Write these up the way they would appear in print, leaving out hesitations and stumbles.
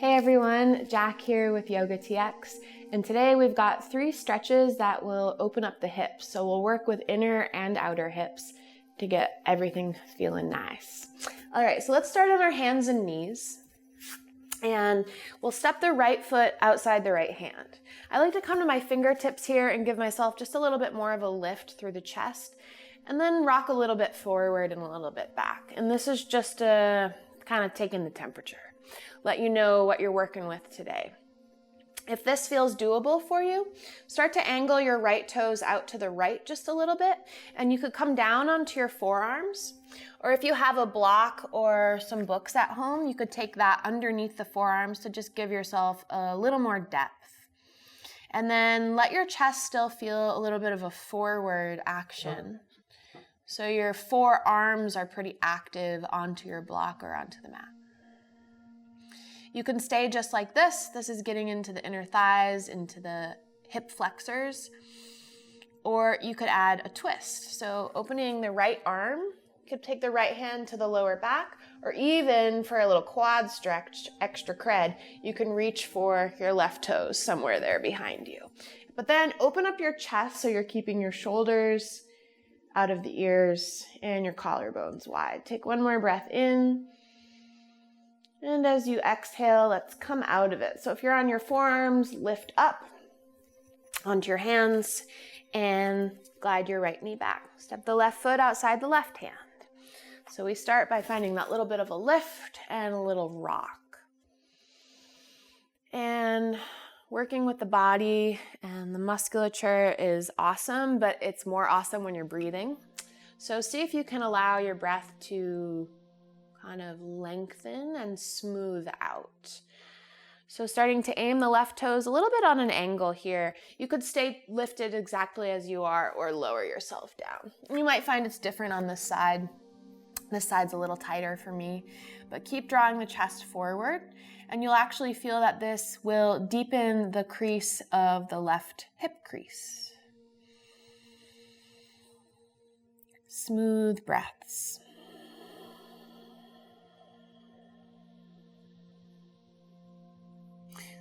Hey everyone, Jack here with YOGATX, and today we've got 3 stretches that will open up the hips. So we'll work with inner and outer hips to get everything feeling nice. All right, so let's start on our hands and knees. And we'll step the right foot outside the right hand. I like to come to my fingertips here and give myself just a little bit more of a lift through the chest, and then rock a little bit forward and a little bit back. And this is just kind of taking the temperature. Let you know what you're working with today. If this feels doable for you, start to angle your right toes out to the right just a little bit, and you could come down onto your forearms. Or if you have a block or some books at home, you could take that underneath the forearms to just give yourself a little more depth. And then let your chest still feel a little bit of a forward action. So your forearms are pretty active onto your block or onto the mat. You can stay just like this. This is getting into the inner thighs, into the hip flexors. Or you could add a twist. So opening the right arm, you could take the right hand to the lower back, or even for a little quad stretch, extra cred, you can reach for your left toes somewhere there behind you. But then open up your chest so you're keeping your shoulders out of the ears and your collarbones wide. Take one more breath in. And as you exhale, let's come out of it. So if you're on your forearms, lift up onto your hands and glide your right knee back. Step the left foot outside the left hand. So we start by finding that little bit of a lift and a little rock. And working with the body and the musculature is awesome, but it's more awesome when you're breathing. So see if you can allow your breath to kind of lengthen and smooth out. So starting to aim the left toes a little bit on an angle here. You could stay lifted exactly as you are or lower yourself down. You might find it's different on this side. This side's a little tighter for me, but keep drawing the chest forward and you'll actually feel that this will deepen the crease of the left hip crease. Smooth breaths.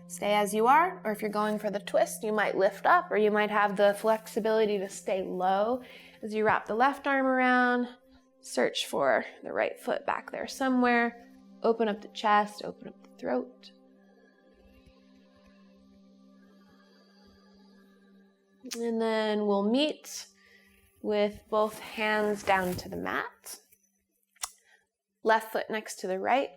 Stay as you are, or if you're going for the twist, you might lift up, or you might have the flexibility to stay low as you wrap the left arm around, search for the right foot back there somewhere, open up the chest, open up the throat. And then we'll meet with both hands down to the mat, left foot next to the right,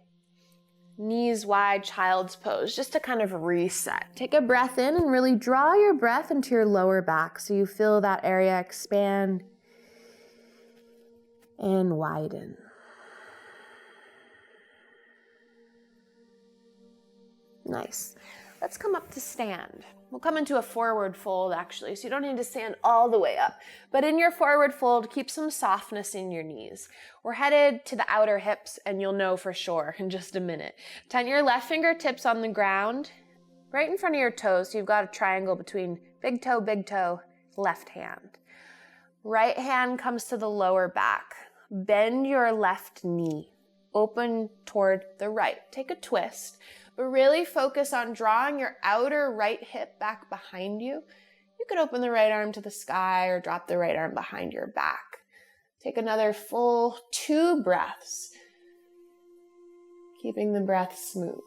knees wide, child's pose, just to kind of reset. Take a breath in and really draw your breath into your lower back so you feel that area expand and widen. Nice. Let's come up to stand. We'll come into a forward fold actually, so you don't need to stand all the way up. But in your forward fold, keep some softness in your knees. We're headed to the outer hips, and you'll know for sure in just a minute. Turn your left fingertips on the ground, right in front of your toes, so you've got a triangle between big toe, left hand. Right hand comes to the lower back. Bend your left knee, open toward the right. Take a twist. But really focus on drawing your outer right hip back behind you. You could open the right arm to the sky or drop the right arm behind your back. Take another full 2 breaths, keeping the breath smooth.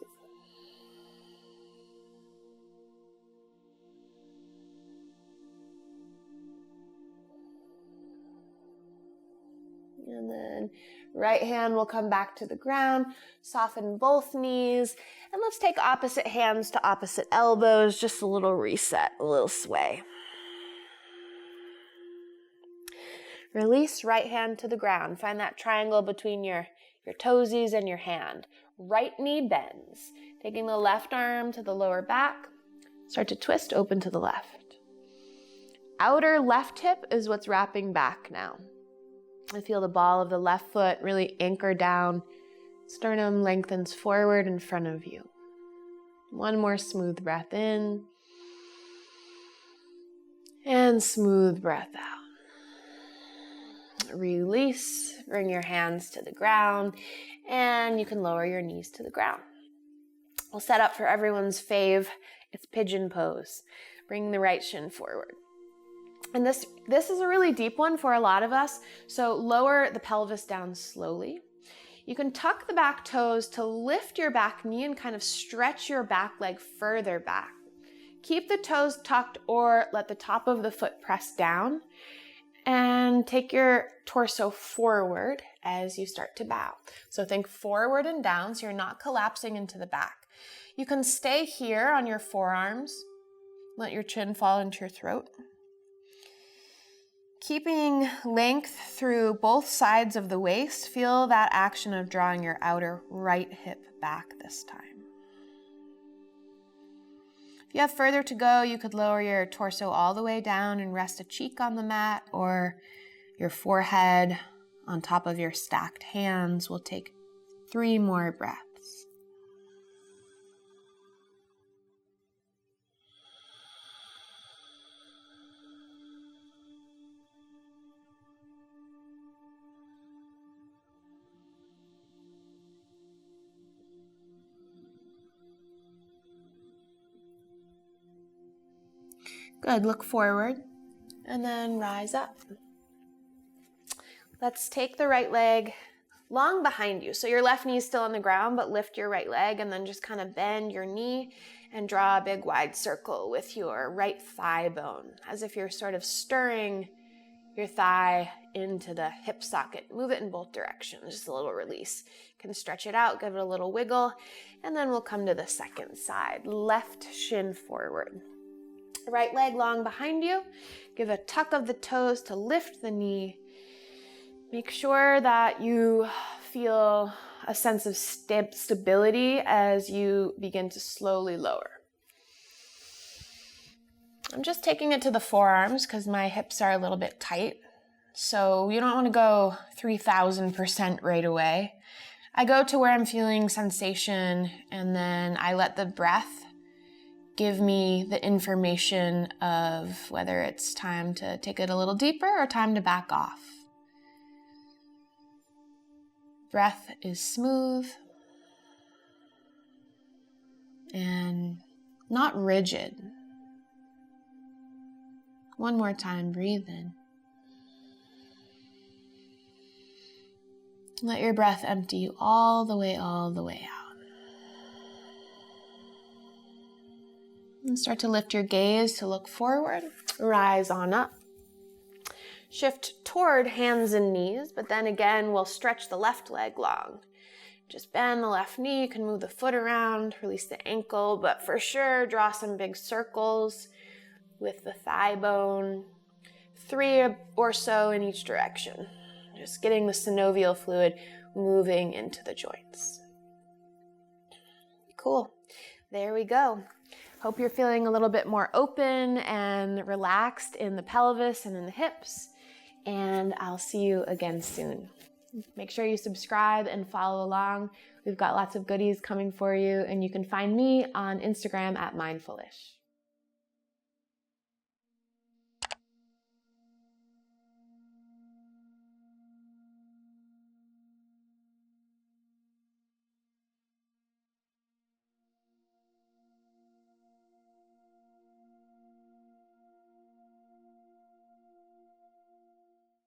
And then right hand will come back to the ground, soften both knees, and let's take opposite hands to opposite elbows, just a little reset, a little sway. Release right hand to the ground. Find that triangle between your toesies and your hand. Right knee bends. Taking the left arm to the lower back, start to twist, open to the left. Outer left hip is what's wrapping back now. I feel the ball of the left foot really anchor down. Sternum lengthens forward in front of you. One more smooth breath in. And smooth breath out. Release, bring your hands to the ground, and you can lower your knees to the ground. We'll set up for everyone's fave. It's pigeon pose. Bring the right shin forward. And this is a really deep one for a lot of us, so lower the pelvis down slowly. You can tuck the back toes to lift your back knee and kind of stretch your back leg further back. Keep the toes tucked or let the top of the foot press down, and take your torso forward as you start to bow. So think forward and down so you're not collapsing into the back. You can stay here on your forearms. Let your chin fall into your throat. Keeping length through both sides of the waist, feel that action of drawing your outer right hip back this time. If you have further to go, you could lower your torso all the way down and rest a cheek on the mat or your forehead on top of your stacked hands. We'll take 3 more breaths. Good, look forward and then rise up. Let's take the right leg long behind you. So your left knee is still on the ground, but lift your right leg and then just kind of bend your knee and draw a big wide circle with your right thigh bone, as if you're sort of stirring your thigh into the hip socket. Move it in both directions, just a little release. You can stretch it out, give it a little wiggle, and then we'll come to the second side. Left shin forward. Right leg long behind you. Give a tuck of the toes to lift the knee. Make sure that you feel a sense of stability as you begin to slowly lower. I'm just taking it to the forearms because my hips are a little bit tight. So you don't want to go 3000% right away. I go to where I'm feeling sensation, and then I let the breath give me the information of whether it's time to take it a little deeper or time to back off. Breath is smooth and not rigid. One more time, breathe in. Let your breath empty you all the way out. And start to lift your gaze to look forward. Rise on up. Shift toward hands and knees, but then again, we'll stretch the left leg long. Just bend the left knee. You can move the foot around, release the ankle, but for sure, draw some big circles with the thigh bone. 3 or so in each direction. Just getting the synovial fluid moving into the joints. Cool. There we go. Hope you're feeling a little bit more open and relaxed in the pelvis and in the hips. And I'll see you again soon. Make sure you subscribe and follow along. We've got lots of goodies coming for you, and you can find me on Instagram at mindfulish.